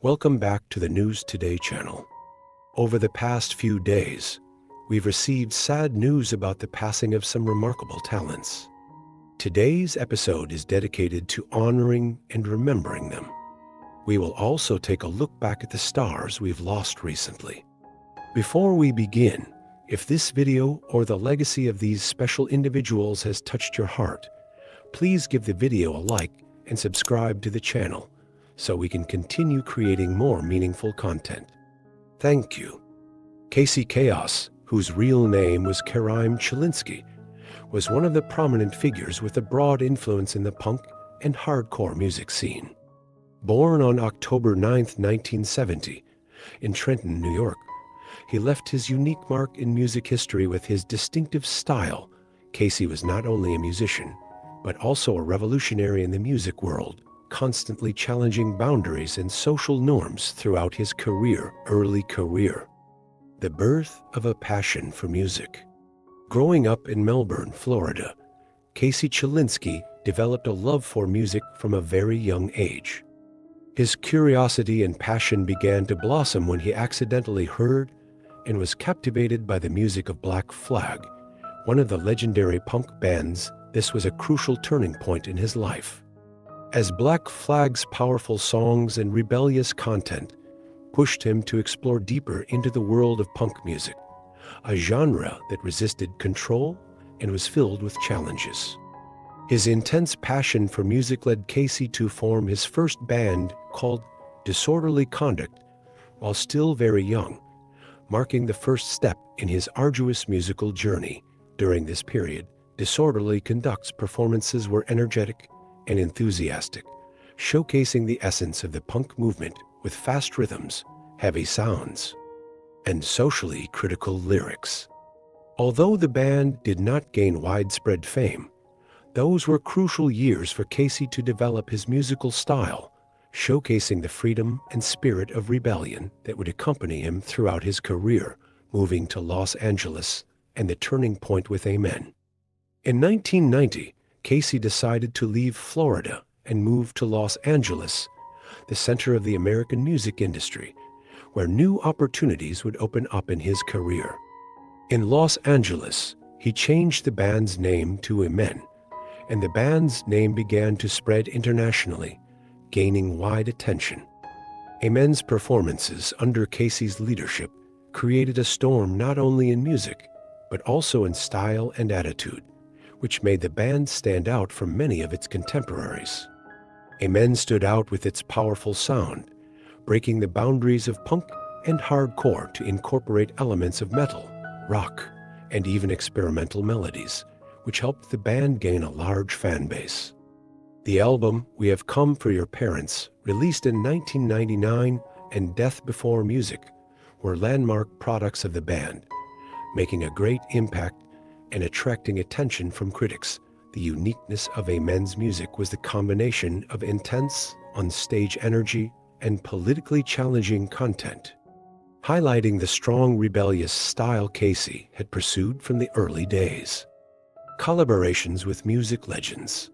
Welcome back to the News Today channel. Over the past few days, we've received sad news about the passing of some remarkable talents. Today's episode is dedicated to honoring and remembering them. We will also take a look back at the stars we've lost recently. Before we begin, if this video or the legacy of these special individuals has touched your heart, please give the video a like and subscribe to the channel so we can continue creating more meaningful content. Thank you. Casey Chaos, whose real name was Karaim Chilinsky, was one of the prominent figures with a broad influence in the punk and hardcore music scene. Born on October 9, 1970, in Trenton, New York, he left his unique mark in music history with his distinctive style. Casey was not only a musician, but also a revolutionary in the music world, constantly challenging boundaries and social norms throughout his early career. The birth of a passion for music. Growing up in Melbourne, Florida, Casey Chilinsky developed a love for music from a very young age. His curiosity and passion began to blossom when he accidentally heard and was captivated by the music of Black Flag, one of the legendary punk bands. This was a crucial turning point in his life, as Black Flag's powerful songs and rebellious content pushed him to explore deeper into the world of punk music, a genre that resisted control and was filled with challenges. His intense passion for music led Casey to form his first band called Disorderly Conduct while still very young, marking the first step in his arduous musical journey. During this period, Disorderly Conduct's performances were energetic and enthusiastic, showcasing the essence of the punk movement with fast rhythms, heavy sounds, and socially critical lyrics. Although the band did not gain widespread fame, those were crucial years for Casey to develop his musical style, showcasing the freedom and spirit of rebellion that would accompany him throughout his career, moving to Los Angeles and the turning point with Amen. In 1990, Casey decided to leave Florida and move to Los Angeles, the center of the American music industry, where new opportunities would open up in his career. In Los Angeles, he changed the band's name to Amen, and the band's name began to spread internationally, gaining wide attention. Amen's performances under Casey's leadership created a storm not only in music, but also in style and attitude, which made the band stand out from many of its contemporaries. Amen stood out with its powerful sound, breaking the boundaries of punk and hardcore to incorporate elements of metal, rock, and even experimental melodies, which helped the band gain a large fan base. The album We Have Come for Your Parents, released in 1999, and Death Before Music were landmark products of the band, making a great impact and attracting attention from critics. The uniqueness of Amen's music was the combination of intense, on-stage energy and politically challenging content, highlighting the strong rebellious style Casey had pursued from the early days. Collaborations with music legends.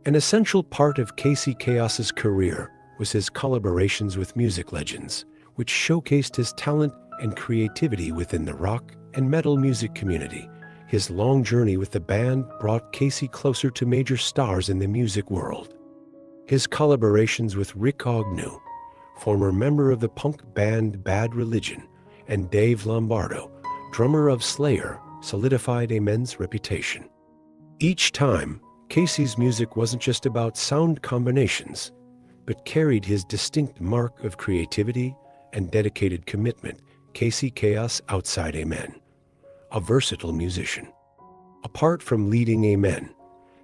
An essential part of Casey Chaos's career was his collaborations with music legends, which showcased his talent and creativity within the rock and metal music community. His long journey with the band brought Casey closer to major stars in the music world. His collaborations with Rick Agnew, former member of the punk band Bad Religion, and Dave Lombardo, drummer of Slayer, solidified Amen's reputation. Each time, Casey's music wasn't just about sound combinations, but carried his distinct mark of creativity and dedicated commitment. Casey Chaos outside Amen, a versatile musician. Apart from leading Amen,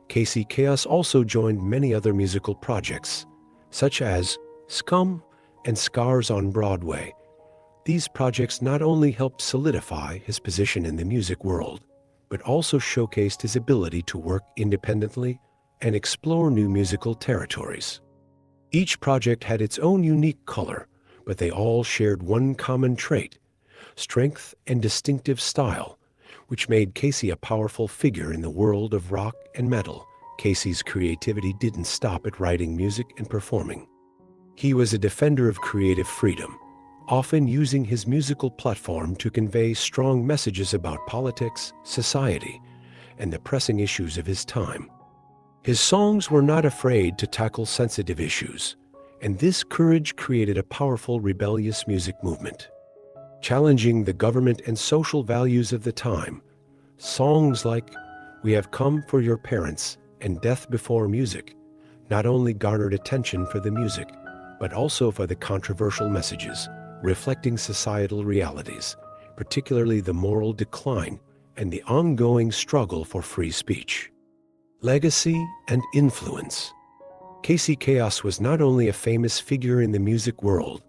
Casey Chaos also joined many other musical projects, such as Scum and Scars on Broadway. These projects not only helped solidify his position in the music world, but also showcased his ability to work independently and explore new musical territories. Each project had its own unique color, but they all shared one common trait: strength and distinctive style, which made Casey a powerful figure in the world of rock and metal. Casey's creativity didn't stop at writing music and performing. He was a defender of creative freedom, often using his musical platform to convey strong messages about politics, society, and the pressing issues of his time. His songs were not afraid to tackle sensitive issues, and this courage created a powerful rebellious music movement. Challenging the government and social values of the time, songs like "We Have Come for Your Parents" and "Death Before Music" not only garnered attention for the music, but also for the controversial messages, reflecting societal realities, particularly the moral decline and the ongoing struggle for free speech. Legacy and influence. Casey Chaos was not only a famous figure in the music world,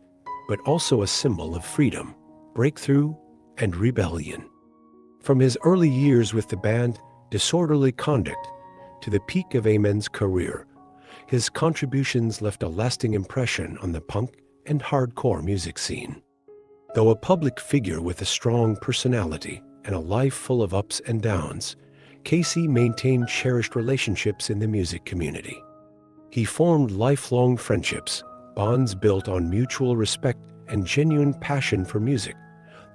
but also a symbol of freedom, breakthrough, and rebellion. From his early years with the band Disorderly Conduct to the peak of Amen's career, his contributions left a lasting impression on the punk and hardcore music scene. Though a public figure with a strong personality and a life full of ups and downs, Casey maintained cherished relationships in the music community. He formed lifelong friendships, bonds built on mutual respect and genuine passion for music.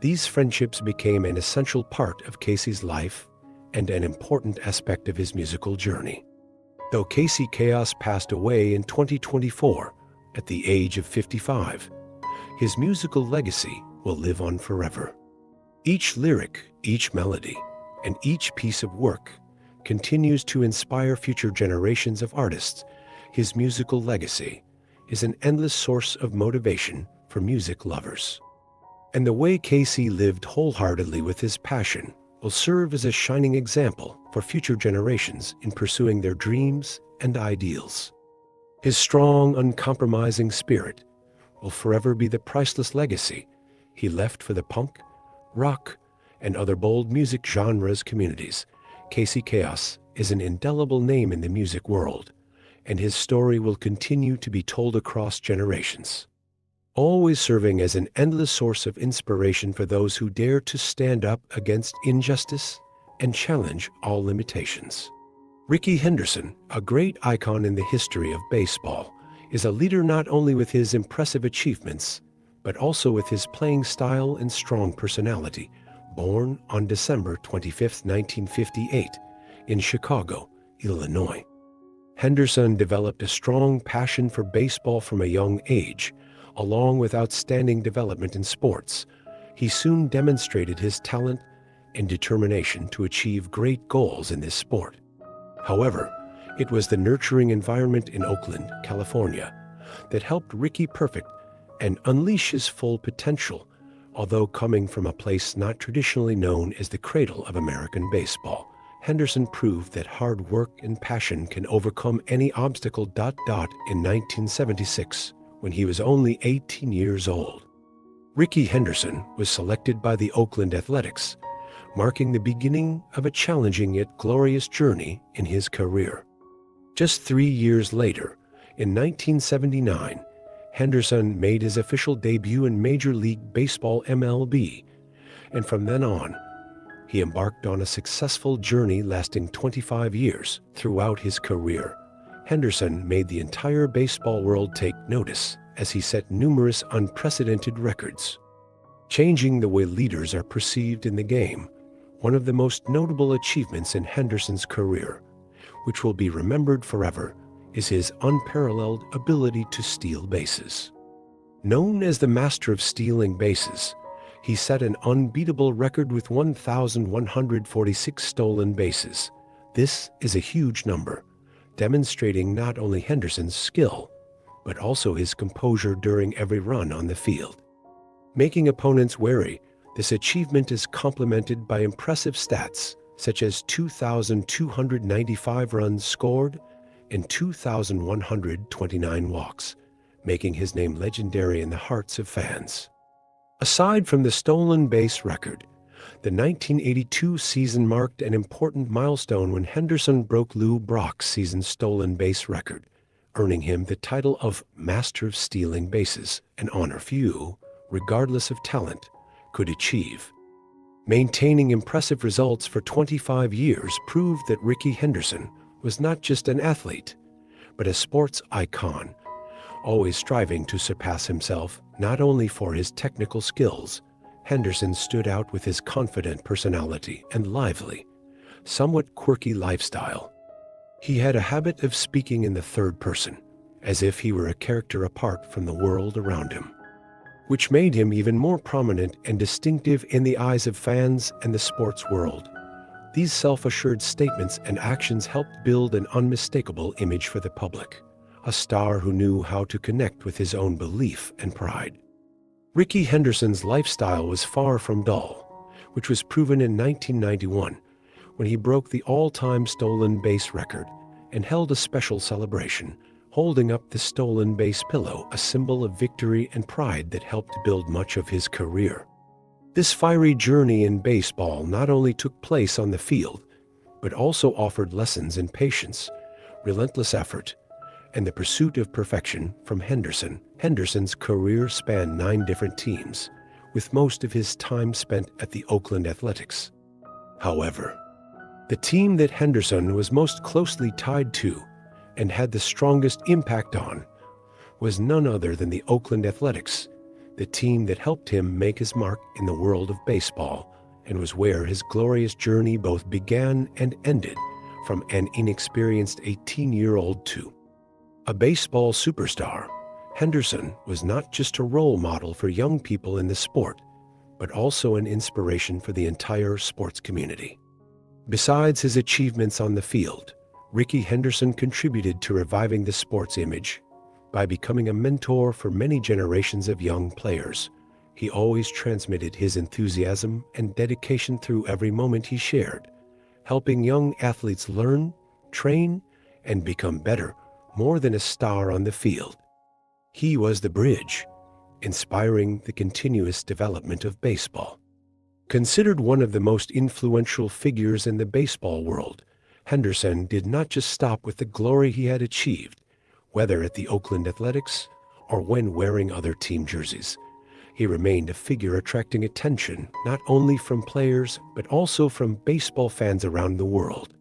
These friendships became an essential part of Casey's life and an important aspect of his musical journey. Though Casey Chaos passed away in 2024 at the age of 55, his musical legacy will live on forever. Each lyric, each melody, and each piece of work continues to inspire future generations of artists. His musical legacy is an endless source of motivation for music lovers. And the way Casey lived wholeheartedly with his passion will serve as a shining example for future generations in pursuing their dreams and ideals. His strong, uncompromising spirit will forever be the priceless legacy he left for the punk, rock, and other bold music genres communities. Casey Chaos is an indelible name in the music world, and his story will continue to be told across generations, always serving as an endless source of inspiration for those who dare to stand up against injustice and challenge all limitations. Rickey Henderson, a great icon in the history of baseball, is a leader not only with his impressive achievements, but also with his playing style and strong personality. Born on December 25, 1958, in Chicago, Illinois, Henderson developed a strong passion for baseball from a young age. Along with outstanding development in sports, he soon demonstrated his talent and determination to achieve great goals in this sport. However, it was the nurturing environment in Oakland, California, that helped Rickey perfect and unleash his full potential. Although coming from a place not traditionally known as the cradle of American baseball, Henderson proved that hard work and passion can overcome any obstacle. In 1976, when he was only 18 years old, Rickey Henderson was selected by the Oakland Athletics, marking the beginning of a challenging yet glorious journey in his career. Just 3 years later, in 1979, Henderson made his official debut in Major League Baseball (MLB), and from then on, he embarked on a successful journey lasting 25 years. Throughout his career, Henderson made the entire baseball world take notice as he set numerous unprecedented records, changing the way leaders are perceived in the game. One of the most notable achievements in Henderson's career, which will be remembered forever, is his unparalleled ability to steal bases. Known as the master of stealing bases, he set an unbeatable record with 1,146 stolen bases. This is a huge number, demonstrating not only Henderson's skill, but also his composure during every run on the field. Making opponents wary, this achievement is complemented by impressive stats such as 2,295 runs scored and 2,129 walks, making his name legendary in the hearts of fans. Aside from the stolen base record, the 1982 season marked an important milestone when Henderson broke Lou Brock's season stolen base record, earning him the title of Master of Stealing Bases, an honor few, regardless of talent, could achieve. Maintaining impressive results for 25 years proved that Rickey Henderson was not just an athlete, but a sports icon, Always striving to surpass himself, not only for his technical skills, Henderson stood out with his confident personality and lively, somewhat quirky lifestyle. He had a habit of speaking in the third person, as if he were a character apart from the world around him, which made him even more prominent and distinctive in the eyes of fans and the sports world. These self-assured statements and actions helped build an unmistakable image for the public, a star who knew how to connect with his own belief and pride. Rickey Henderson's lifestyle was far from dull, which was proven in 1991 when he broke the all-time stolen base record and held a special celebration, holding up the stolen base pillow, a symbol of victory and pride that helped build much of his career. This fiery journey in baseball not only took place on the field, but also offered lessons in patience, relentless effort, and the pursuit of perfection from Henderson. Henderson's career spanned 9 different teams, with most of his time spent at the Oakland Athletics. However, the team that Henderson was most closely tied to and had the strongest impact on was none other than the Oakland Athletics, the team that helped him make his mark in the world of baseball and was where his glorious journey both began and ended, from an inexperienced 18-year-old to a baseball superstar. Henderson was not just a role model for young people in the sport, but also an inspiration for the entire sports community. Besides his achievements on the field, Rickey Henderson contributed to reviving the sports image by becoming a mentor for many generations of young players. He always transmitted his enthusiasm and dedication through every moment he shared, helping young athletes learn, train, and become better, more than a star on the field. He was the bridge, inspiring the continuous development of baseball. Considered one of the most influential figures in the baseball world, Henderson did not just stop with the glory he had achieved, whether at the Oakland Athletics or when wearing other team jerseys. He remained a figure attracting attention not only from players but also from baseball fans around the world.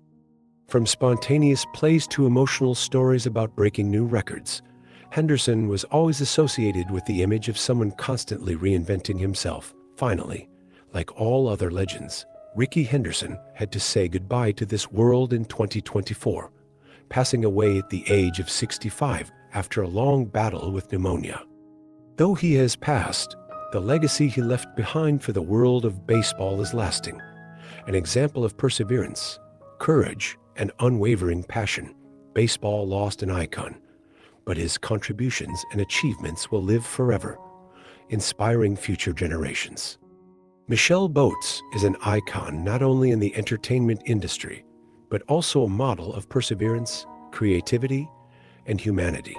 From spontaneous plays to emotional stories about breaking new records, Henderson was always associated with the image of someone constantly reinventing himself. Finally, like all other legends, Rickey Henderson had to say goodbye to this world in 2024, passing away at the age of 65 after a long battle with pneumonia. Though he has passed, the legacy he left behind for the world of baseball is lasting, an example of perseverance, courage, and unwavering passion. Baseball lost an icon, but his contributions and achievements will live forever, inspiring future generations. Michelle Boats is an icon not only in the entertainment industry, but also a model of perseverance, creativity, and humanity.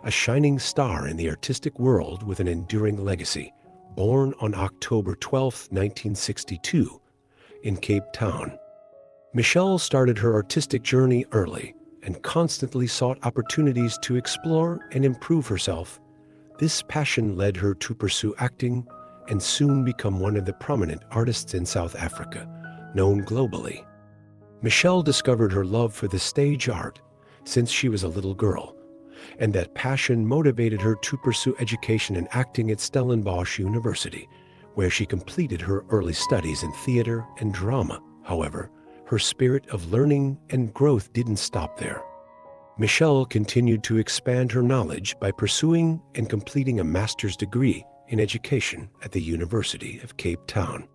A shining star in the artistic world with an enduring legacy. Born on October 12, 1962, in Cape Town, Michelle started her artistic journey early and constantly sought opportunities to explore and improve herself. This passion led her to pursue acting and soon become one of the prominent artists in South Africa, known globally. Michelle discovered her love for the stage art since she was a little girl, and that passion motivated her to pursue education in acting at Stellenbosch University, where she completed her early studies in theater and drama. However, her spirit of learning and growth didn't stop there. Michelle continued to expand her knowledge by pursuing and completing a master's degree in education at the University of Cape Town.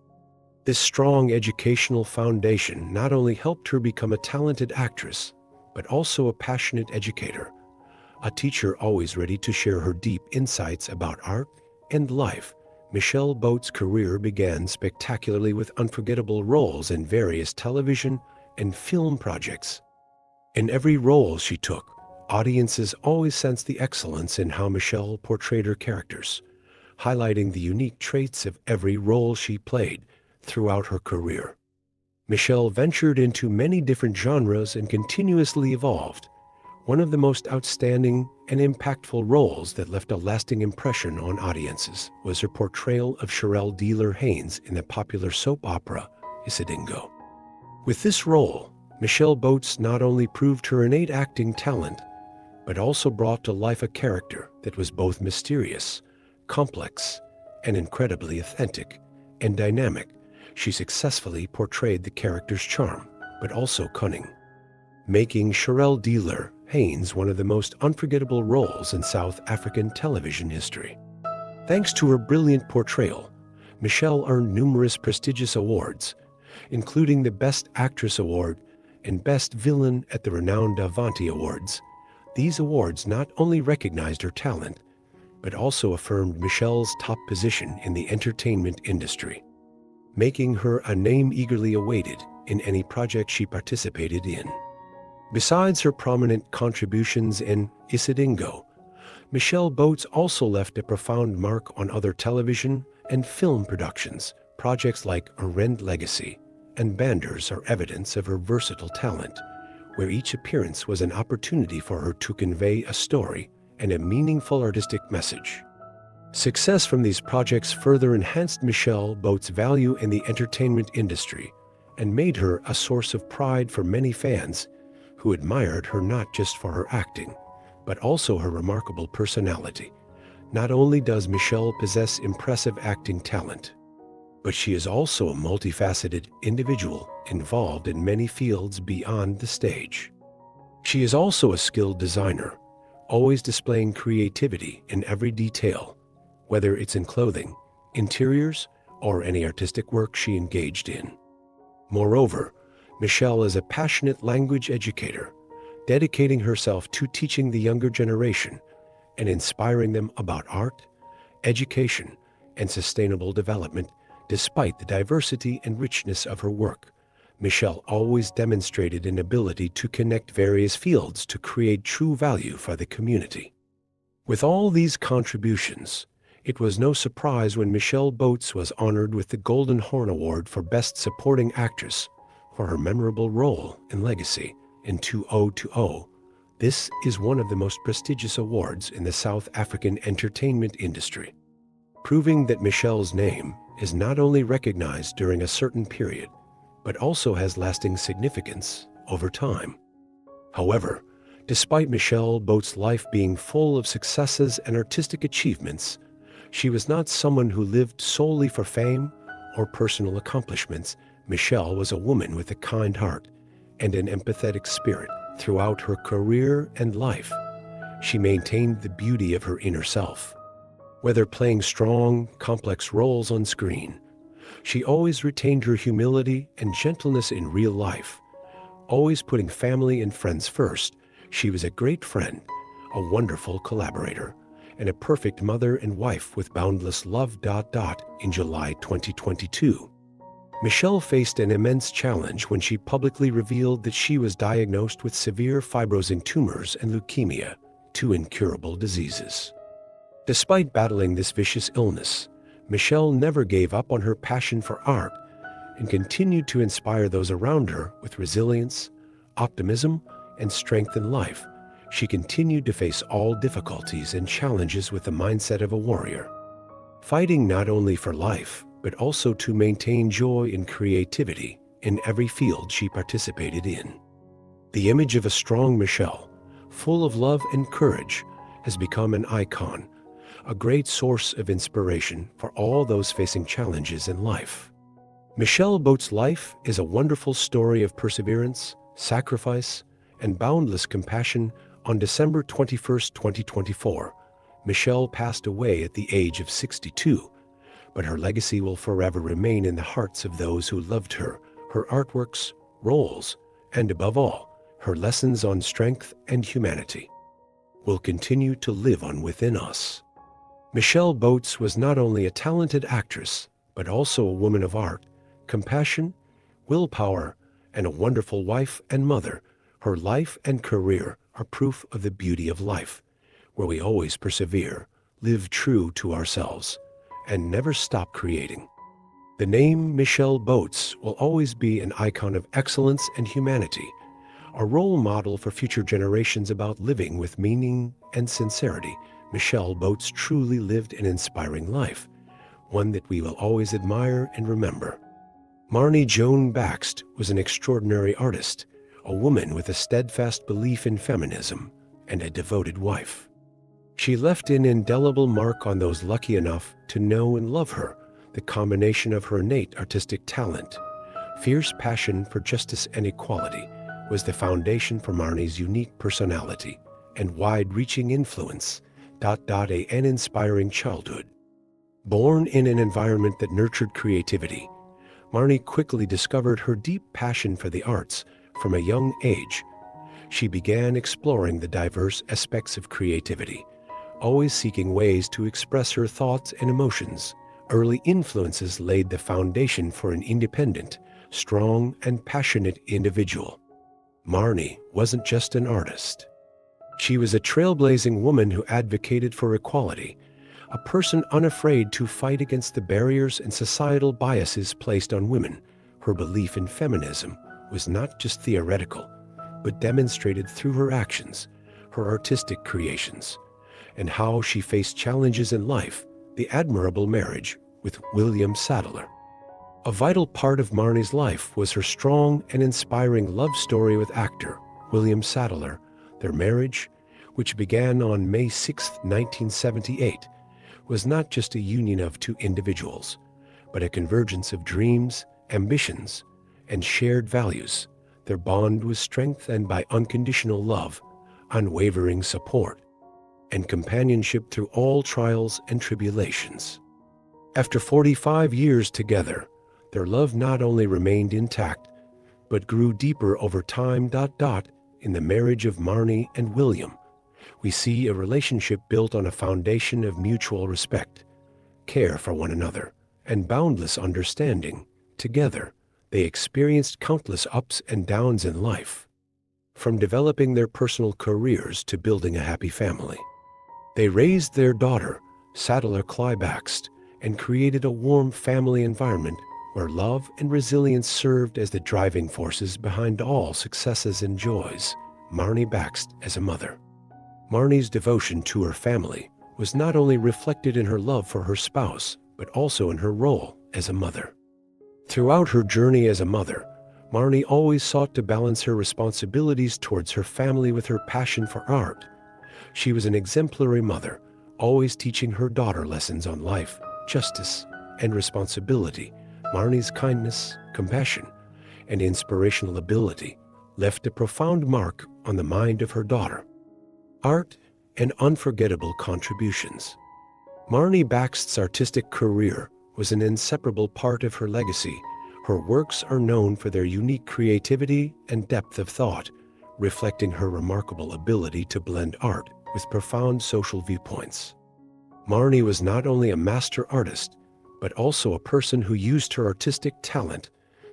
This strong educational foundation not only helped her become a talented actress, but also a passionate educator, a teacher always ready to share her deep insights about art and life. Michelle Boats' career began spectacularly with unforgettable roles in various television and film projects. In every role she took, audiences always sensed the excellence in how Michelle portrayed her characters, highlighting the unique traits of every role she played throughout her career. Michelle ventured into many different genres and continuously evolved. One of the most outstanding and impactful roles that left a lasting impression on audiences was her portrayal of Cheryl Dealer-Haynes in the popular soap opera Isidingo. With this role, Michelle Boats not only proved her innate acting talent, but also brought to life a character that that was both mysterious, complex, and incredibly authentic and dynamic. She successfully portrayed the character's charm, but also cunning, making Sherelle Dealer Haynes one of the most unforgettable roles in South African television history. Thanks to her brilliant portrayal, Michelle earned numerous prestigious awards, including the Best Actress Award and Best Villain at the renowned Avanti Awards. These awards not only recognized her talent, but also affirmed Michelle's top position in the entertainment industry, making her a name eagerly awaited in any project she participated in. Besides her prominent contributions in Isidingo, Michelle Boats also left a profound mark on other television and film productions. Projects like A Rend Legacy and Banders are evidence of her versatile talent, where each appearance was an opportunity for her to convey a story and a meaningful artistic message. Success from these projects further enhanced Michelle Boats' value in the entertainment industry and made her a source of pride for many fans who admired her not just for her acting, but also her remarkable personality. Not only does Michelle possess impressive acting talent, but she is also a multifaceted individual involved in many fields beyond the stage. She is also a skilled designer, always displaying creativity in every detail, whether it's in clothing, interiors, or any artistic work she engaged in. Moreover, Michelle is a passionate language educator, dedicating herself to teaching the younger generation and inspiring them about art, education, and sustainable development. Despite the diversity and richness of her work, Michelle always demonstrated an ability to connect various fields to create true value for the community. With all these contributions, it was no surprise when Michelle Boats was honored with the Golden Horn Award for Best Supporting Actress for her memorable role in Legacy in 2020. This is one of the most prestigious awards in the South African entertainment industry, proving that Michelle's name is not only recognized during a certain period, but also has lasting significance over time. However, despite Michelle Boats' life being full of successes and artistic achievements, she was not someone who lived solely for fame or personal accomplishments. Michelle was a woman with a kind heart and an empathetic spirit. Throughout her career and life, she maintained the beauty of her inner self. Whether playing strong, complex roles on screen, she always retained her humility and gentleness in real life, always putting family and friends first. She was a great friend, a wonderful collaborator, and a perfect mother and wife with boundless love. In July 2022, Michelle faced an immense challenge when she publicly revealed that she was diagnosed with severe fibrosing tumors and leukemia, two incurable diseases. Despite battling this vicious illness, Michelle never gave up on her passion for art and continued to inspire those around her with resilience, optimism, and strength in life. She continued to face all difficulties and challenges with the mindset of a warrior, fighting not only for life, but also to maintain joy and creativity in every field she participated in. The image of a strong Michelle, full of love and courage, has become an icon, a great source of inspiration for all those facing challenges in life. Michelle Boats' life is a wonderful story of perseverance, sacrifice, and boundless compassion. On December 21, 2024, Michelle passed away at the age of 62, but her legacy will forever remain in the hearts of those who loved her. Her artworks, roles, and above all, her lessons on strength and humanity will continue to live on within us. Michelle Boats was not only a talented actress, but also a woman of art, compassion, willpower, and a wonderful wife and mother. Her life and career are proof of the beauty of life, where we always persevere, live true to ourselves, and never stop creating. The name Michelle Boats will always be an icon of excellence and humanity, a role model for future generations about living with meaning and sincerity. Michelle Boats truly lived an inspiring life, one that we will always admire and remember. Marnie Joan Baxt was an extraordinary artist, a woman with a steadfast belief in feminism, and a devoted wife. She left an indelible mark on those lucky enough to know and love her. The combination of her innate artistic talent, fierce passion for justice and equality, was the foundation for Marnie's unique personality and wide-reaching influence. An inspiring childhood. Born in an environment that nurtured creativity, Marnie quickly discovered her deep passion for the arts. From a young age, she began exploring the diverse aspects of creativity, always seeking ways to express her thoughts and emotions. Early influences laid the foundation for an independent, strong, and passionate individual. Marnie wasn't just an artist. She was a trailblazing woman who advocated for equality, a person unafraid to fight against the barriers and societal biases placed on women. Her belief in feminism was not just theoretical, but demonstrated through her actions, her artistic creations, and how she faced challenges in life. The admirable marriage with William Sadler. A vital part of Marnie's life was her strong and inspiring love story with actor William Sadler. Their marriage, which began on May 6, 1978, was not just a union of two individuals, but a convergence of dreams, ambitions, and shared values. Their bond was strengthened by unconditional love, unwavering support, and companionship through all trials and tribulations. After 45 years together, their love not only remained intact, but grew deeper over time. In the marriage of Marnie and William, we see a relationship built on a foundation of mutual respect, care for one another, and boundless understanding. Together, they experienced countless ups and downs in life, from developing their personal careers to building a happy family. They raised their daughter, Sadler Clybaxt, and created a warm family environment where love and resilience served as the driving forces behind all successes and joys. Marnie Baxt as a mother. Marnie's devotion to her family was not only reflected in her love for her spouse, but also in her role as a mother. Throughout her journey as a mother, Marnie always sought to balance her responsibilities towards her family with her passion for art. She was an exemplary mother, always teaching her daughter lessons on life, justice, and responsibility. Marnie's kindness, compassion, and inspirational ability left a profound mark on the mind of her daughter. Art and unforgettable contributions. Marnie Baxt's artistic career was an inseparable part of her legacy. Her works are known for their unique creativity and depth of thought, reflecting her remarkable ability to blend art with profound social viewpoints. Marnie was not only a master artist, but also a person who used her artistic talent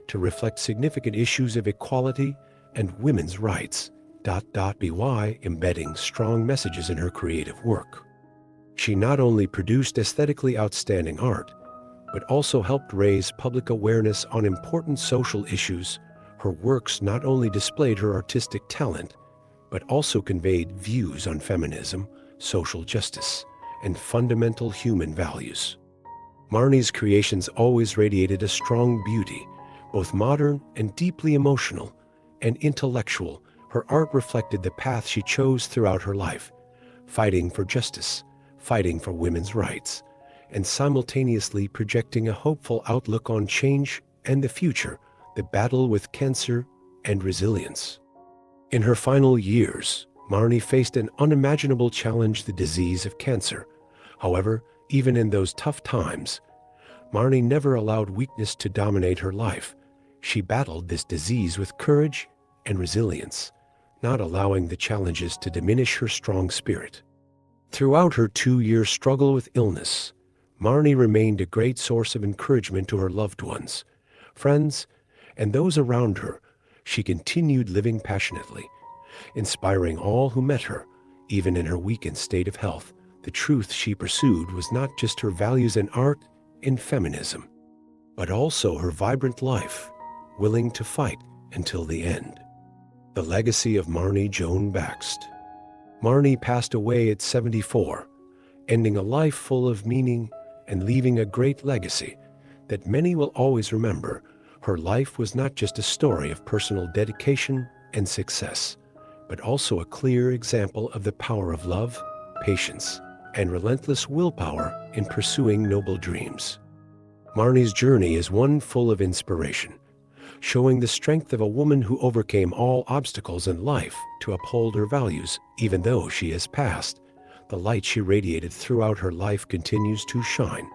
to reflect significant issues of equality and women's rights. By embedding strong messages in her creative work. She not only produced aesthetically outstanding art, but also helped raise public awareness on important social issues. Her works not only displayed her artistic talent, but also conveyed views on feminism, social justice, and fundamental human values. Marnie's creations always radiated a strong beauty, both modern and deeply emotional and intellectual. Her art reflected the path she chose throughout her life, fighting for justice, fighting for women's rights, and simultaneously projecting a hopeful outlook on change and the future, the battle with cancer and resilience. In her final years, Marnie faced an unimaginable challenge, the disease of cancer. However, even in those tough times, Marnie never allowed weakness to dominate her life. She battled this disease with courage and resilience, not allowing the challenges to diminish her strong spirit. Throughout her 2-year struggle with illness, Marnie remained a great source of encouragement to her loved ones, friends, and those around her. She continued living passionately, inspiring all who met her, even in her weakened state of health. The truth she pursued was not just her values in art and feminism, but also her vibrant life, willing to fight until the end. The legacy of Marnie Joan Baxt. Marnie passed away at 74, ending a life full of meaning and leaving a great legacy that many will always remember. Her life was not just a story of personal dedication and success, but also a clear example of the power of love, patience, and relentless willpower in pursuing noble dreams. Marnie's journey is one full of inspiration, showing the strength of a woman who overcame all obstacles in life to uphold her values. Even though she has passed, the light she radiated throughout her life continues to shine,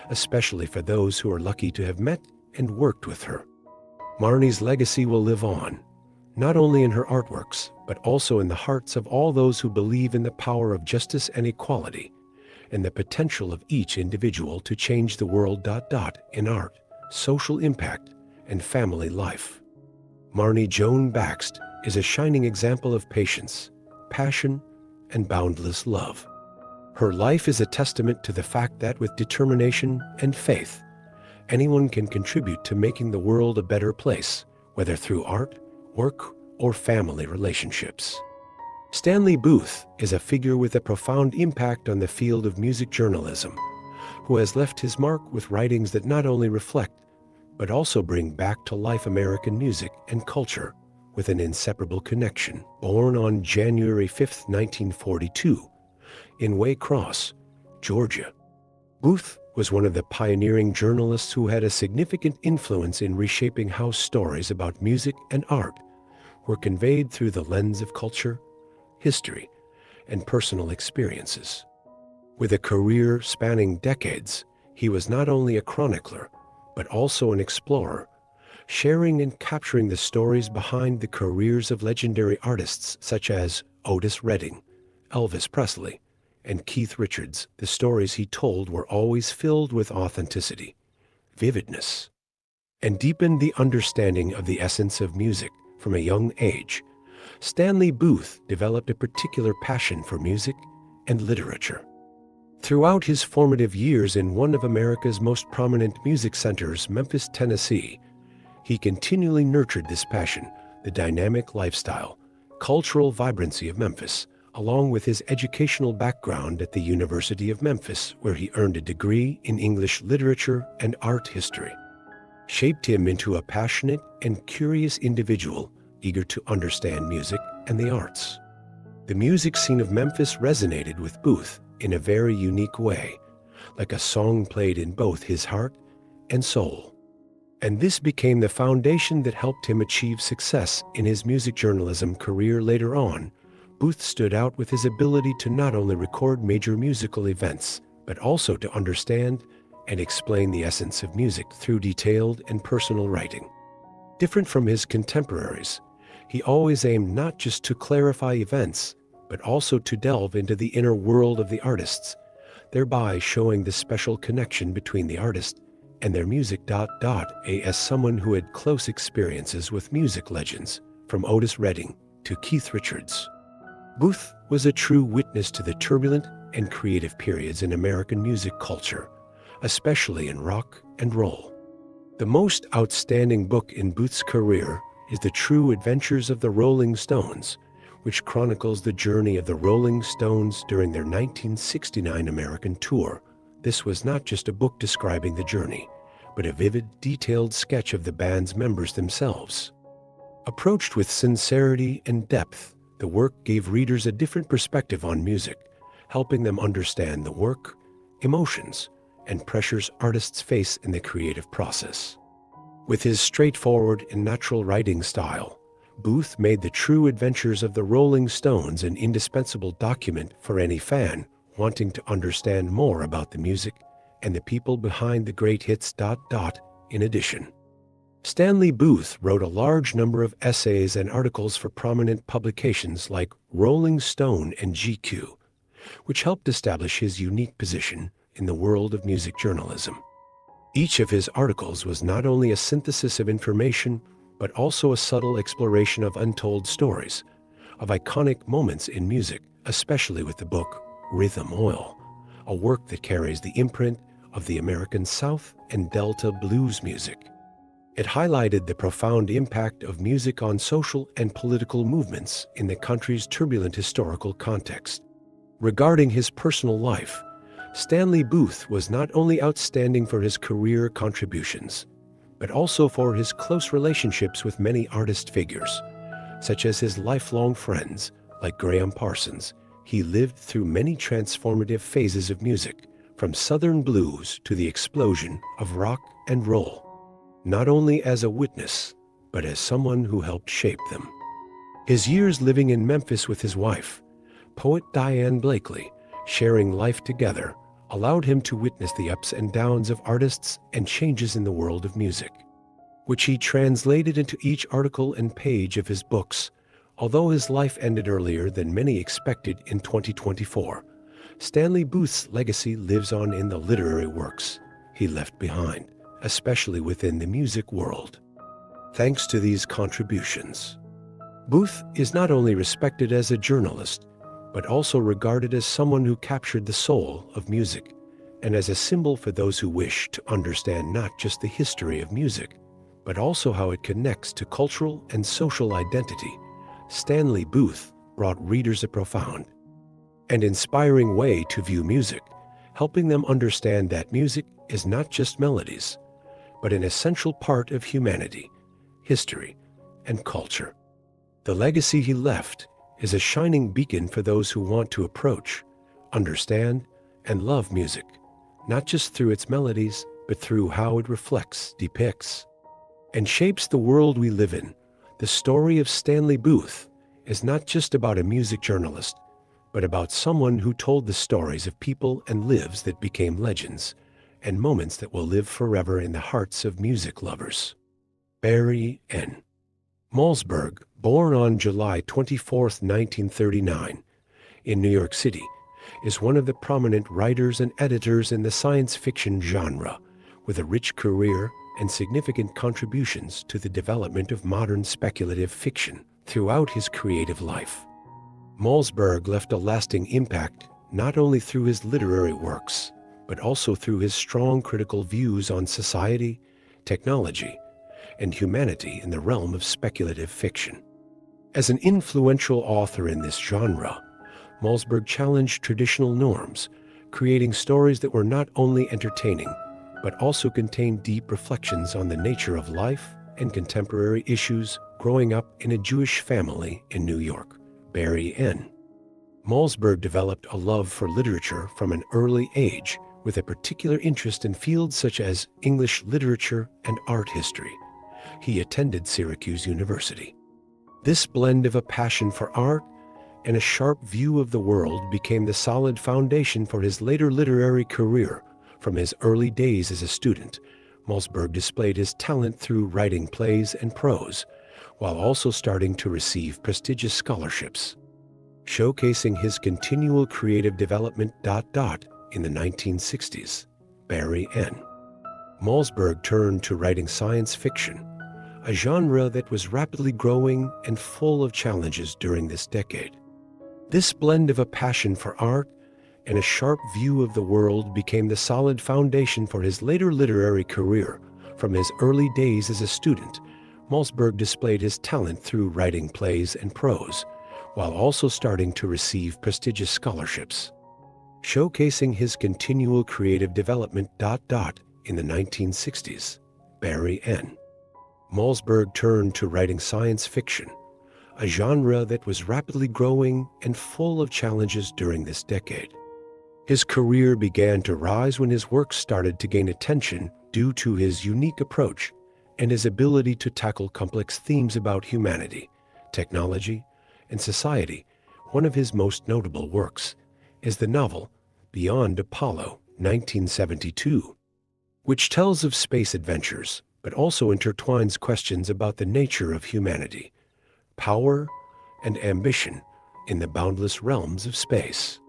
especially for those who are lucky to have met and worked with her. Marnie's legacy will live on, not only in her artworks, but also in the hearts of all those who believe in the power of justice and equality, and the potential of each individual to change the world. In art, social impact, and family life. Marnie Joan Bakst is a shining example of patience, passion, and boundless love. Her life is a testament to the fact that with determination and faith, anyone can contribute to making the world a better place, whether through art, work, or family relationships. Stanley Booth is a figure with a profound impact on the field of music journalism, who has left his mark with writings that not only reflect, but also bring back to life American music and culture with an inseparable connection. Born on January 5, 1942, in Waycross, Georgia, Booth was one of the pioneering journalists who had a significant influence in reshaping how stories about music and art were conveyed through the lens of culture, history, and personal experiences. With a career spanning decades, he was not only a chronicler, but also an explorer, sharing and capturing the stories behind the careers of legendary artists such as Otis Redding, Elvis Presley, and Keith Richards. The stories he told were always filled with authenticity, vividness, and deepened the understanding of the essence of music. From a young age, Stanley Booth developed a particular passion for music and literature. Throughout his formative years in one of America's most prominent music centers, Memphis, Tennessee, he continually nurtured this passion, the dynamic lifestyle, cultural vibrancy of Memphis, along with his educational background at the University of Memphis, where he earned a degree in English literature and art history, shaped him into a passionate and curious individual, eager to understand music and the arts. The music scene of Memphis resonated with Booth in a very unique way, like a song played in both his heart and soul. And this became the foundation that helped him achieve success in his music journalism career later on. Booth stood out with his ability to not only record major musical events, but also to understand and explain the essence of music through detailed and personal writing. Different from his contemporaries, he always aimed not just to clarify events, but also to delve into the inner world of the artists, thereby showing the special connection between the artist and their music. As someone who had close experiences with music legends, from Otis Redding to Keith Richards, Booth was a true witness to the turbulent and creative periods in American music culture, especially in rock and roll. The most outstanding book in Booth's career is The True Adventures of the Rolling Stones, which chronicles the journey of the Rolling Stones during their 1969 American tour. This was not just a book describing the journey, but a vivid, detailed sketch of the band's members themselves. Approached with sincerity and depth, the work gave readers a different perspective on music, helping them understand the work, emotions, and pressures artists face in the creative process. With his straightforward and natural writing style, Booth made The True Adventures of the Rolling Stones an indispensable document for any fan wanting to understand more about the music and the people behind the great hits. In addition, Stanley Booth wrote a large number of essays and articles for prominent publications like Rolling Stone and GQ, which helped establish his unique position in the world of music journalism. Each of his articles was not only a synthesis of information, but also a subtle exploration of untold stories, of iconic moments in music, especially with the book Rhythm Oil, a work that carries the imprint of the American South and Delta blues music. It highlighted the profound impact of music on social and political movements in the country's turbulent historical context. Regarding his personal life, Stanley Booth was not only outstanding for his career contributions, but also for his close relationships with many artist figures, such as his lifelong friends like Graham Parsons, He lived through many transformative phases of music, from Southern blues to the explosion of rock and roll, not only as a witness, but as someone who helped shape them. His years living in Memphis with his wife, poet Diane Blakely, sharing life together, allowed him to witness the ups and downs of artists and changes in the world of music, which he translated into each article and page of his books. Although his life ended earlier than many expected in 2024, Stanley Booth's legacy lives on in the literary works he left behind, especially within the music world. Thanks to these contributions, Booth is not only respected as a journalist, but also regarded as someone who captured the soul of music, and as a symbol for those who wish to understand not just the history of music, but also how it connects to cultural and social identity. Stanley Booth brought readers a profound and inspiring way to view music, helping them understand that music is not just melodies, but an essential part of humanity, history, and culture. The legacy he left is a shining beacon for those who want to approach, understand, and love music, not just through its melodies, but through how it reflects, depicts, and shapes the world we live in. The story of Stanley Booth is not just about a music journalist, but about someone who told the stories of people and lives that became legends, and moments that will live forever in the hearts of music lovers. Barry N. Malzberg, born on July 24, 1939, in New York City, is one of the prominent writers and editors in the science fiction genre, with a rich career and significant contributions to the development of modern speculative fiction throughout his creative life. Malzberg left a lasting impact not only through his literary works, but also through his strong critical views on society, technology, and humanity in the realm of speculative fiction. As an influential author in this genre, Malzberg challenged traditional norms, creating stories that were not only entertaining, but also contained deep reflections on the nature of life and contemporary issues. Growing up in a Jewish family in New York, Barry N. Malzberg developed a love for literature from an early age, with a particular interest in fields such as English literature and art history. He attended Syracuse University. This blend of a passion for art and a sharp view of the world became the solid foundation for his later literary career. From his early days as a student, Malzberg displayed his talent through writing plays and prose, while also starting to receive prestigious scholarships, showcasing his continual creative development. In the 1960s, Barry N. Malzberg turned to writing science fiction, a genre that was rapidly growing and full of challenges during this decade. This blend of a passion for art and a sharp view of the world became the solid foundation for his later literary career. From his early days as a student, Malzberg displayed his talent through writing plays and prose, while also starting to receive prestigious scholarships, showcasing his continual creative development. In the 1960s, Barry N. Malzberg turned to writing science fiction, a genre that was rapidly growing and full of challenges during this decade. His career began to rise when his work started to gain attention due to his unique approach and his ability to tackle complex themes about humanity, technology, and society. One of his most notable works is the novel Beyond Apollo, 1972, which tells of space adventures, but also intertwines questions about the nature of humanity, power, and ambition in the boundless realms of space.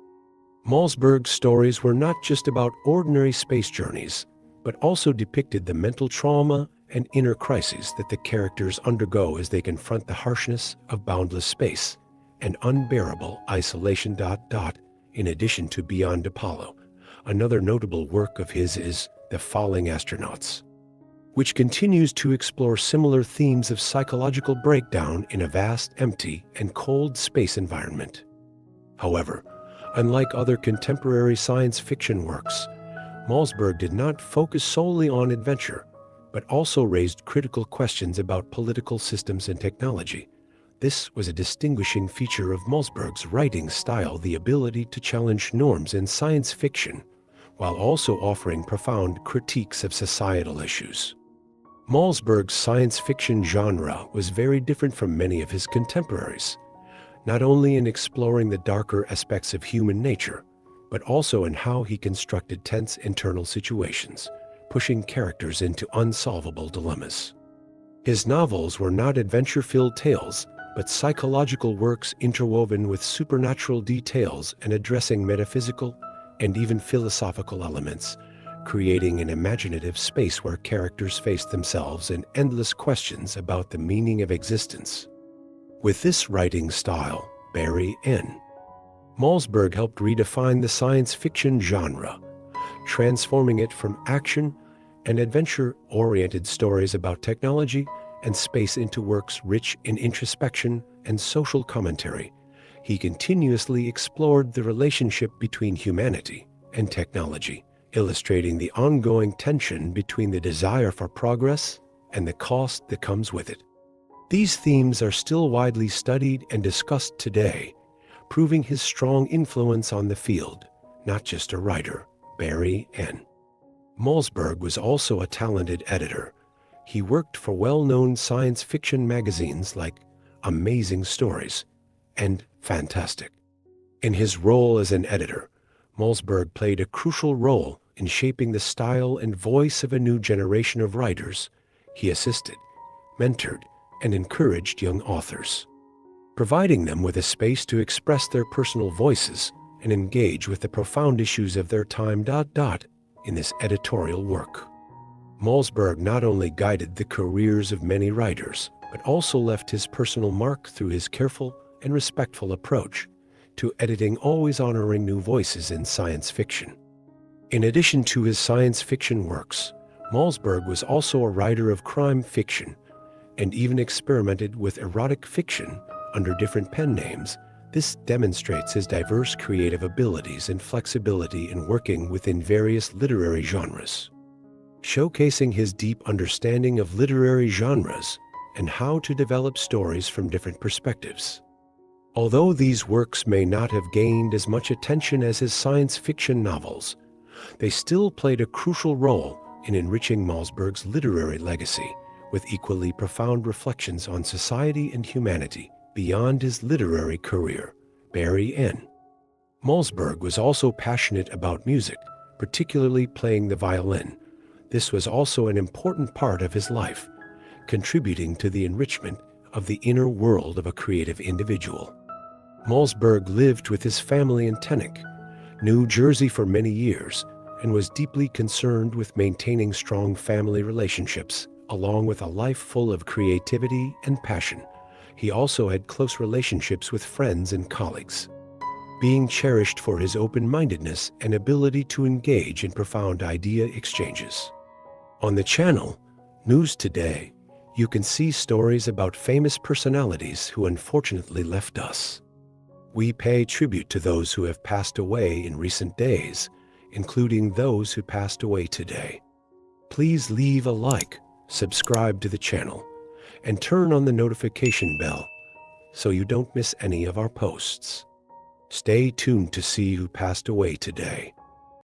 Malzberg's stories were not just about ordinary space journeys, but also depicted the mental trauma and inner crises that the characters undergo as they confront the harshness of boundless space and unbearable isolation. In addition to Beyond Apollo, another notable work of his is The Falling Astronauts, which continues to explore similar themes of psychological breakdown in a vast, empty, and cold space environment. However, unlike other contemporary science fiction works, Malzberg did not focus solely on adventure, but also raised critical questions about political systems and technology. This was a distinguishing feature of Malzberg's writing style, the ability to challenge norms in science fiction, while also offering profound critiques of societal issues. Malzberg's science fiction genre was very different from many of his contemporaries, not only in exploring the darker aspects of human nature, but also in how he constructed tense internal situations, pushing characters into unsolvable dilemmas. His novels were not adventure-filled tales, but psychological works interwoven with supernatural details and addressing metaphysical and even philosophical elements, creating an imaginative space where characters faced themselves in endless questions about the meaning of existence. With this writing style, Barry N. Malzberg helped redefine the science fiction genre, transforming it from action and adventure-oriented stories about technology and space into works rich in introspection and social commentary. He continuously explored the relationship between humanity and technology, illustrating the ongoing tension between the desire for progress and the cost that comes with it. These themes are still widely studied and discussed today, proving his strong influence on the field. Not just a writer, Barry N. Malzberg was also a talented editor. He worked for well-known science fiction magazines like Amazing Stories and Fantastic. In his role as an editor, Malzberg played a crucial role in shaping the style and voice of a new generation of writers. He assisted, mentored, and encouraged young authors, providing them with a space to express their personal voices and engage with the profound issues of their time. In this editorial work, Malzberg not only guided the careers of many writers, but also left his personal mark through his careful and respectful approach to editing, always honoring new voices in science fiction. In addition to his science fiction works, Malzberg was also a writer of crime fiction and even experimented with erotic fiction under different pen names. This demonstrates his diverse creative abilities and flexibility in working within various literary genres, showcasing his deep understanding of literary genres and how to develop stories from different perspectives. Although these works may not have gained as much attention as his science fiction novels, they still played a crucial role in enriching Malzberg's literary legacy, with equally profound reflections on society and humanity. Beyond his literary career, Barry N. Malzberg was also passionate about music, particularly playing the violin. This was also an important part of his life, contributing to the enrichment of the inner world of a creative individual. Malzberg lived with his family in Teaneck, New Jersey for many years, and was deeply concerned with maintaining strong family relationships, along with a life full of creativity and passion. He also had close relationships with friends and colleagues, being cherished for his open-mindedness and ability to engage in profound idea exchanges. On the channel, News Today, you can see stories about famous personalities who unfortunately left us. We pay tribute to those who have passed away in recent days, including those who passed away today. Please leave a like, subscribe to the channel, and turn on the notification bell so you don't miss any of our posts. Stay tuned to see who passed away today.